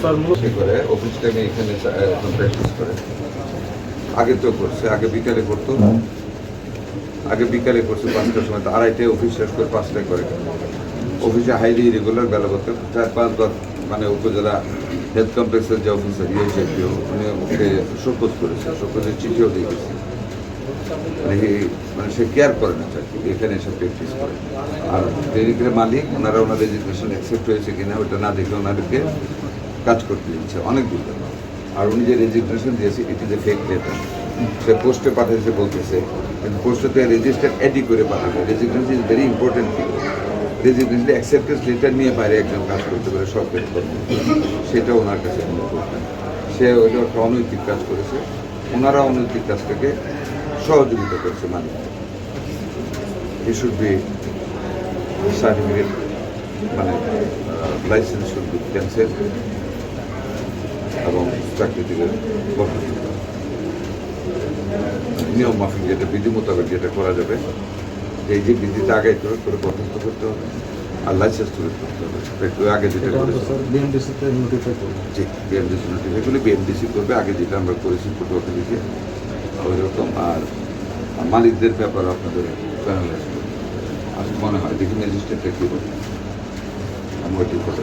করে অফিসটাকে এখানে প্র্যাকটিস করে আগে তো করছে, আগে বিকালে করতো, আগে বিকালে করছে 5টার সময়, তো 2:30টায় অফিস শেষ করে 5টায় করে। অফিসে হাইলি ইরেগুলার বেলা করতে 4-5 বার মানে উপজেলা হেলথ কমপ্লেক্সের যে অফিসার ইউএসএফিও উনি ওকে শোকজ করেছে, শোকজের চিঠিও দিয়ে গেছে। মানে সে কেয়ার করে না চাকরি, এখানে এসে প্র্যাকটিস করে। আর ক্লিনিকের মালিক ওনারা ওনার রেজিগনেশন অ্যাকসেপ্ট হয়েছে কিনা ওটা না দেখে ওনাদেরকে কাজ করতে দিচ্ছে অনেক দিন। আর উনি যে রেজিগনেশন দিয়েছে এটি যে ফেক লেটার, সে পোস্টে পাঠিয়েছে বলতেছে, কিন্তু পোস্টে রেজিস্টার এডি করে পাঠাবে। Resignation is very important thing. Resignation acceptance letter নিয়ে বাইরে একজন কাজ করতে পারে সরকারি কর্ম, সেটা ওনার কাছে ইম্পর্টেন্ট। সে ওইটা একটা অনৈতিক কাজ করেছে, ওনারা অনৈতিক কাজটাকে সহযোগিতা করছে। মানে ই শুড বি সার্টিফিকেট, মানে লাইসেন্স শুড বি ক্যান্সেল এবং চাকরি থেকে বরখাস্ত করা। নিয়ম মাফিক যেটা বিধি মোতাবেক যেটা করা যাবে, এই যে বিধিতে আগে করে বরখাস্ত করতে হবে আর লাইসেন্স তুলে করতে হবে। একটু আগে যেটা করেছি জি বিএমডিসি নোটিফাই করলে বিএমডিসি করবে, আগে যেটা আমরা করেছি পটুয়াখালীতে ওই রকম। আর মালিকদের ব্যাপারে আপনাদের প্যানেলাইজ করবে আর মনে হয় দেখি ম্যাজিস্ট্রেটটা কী বলে, আমি ওইটি কথা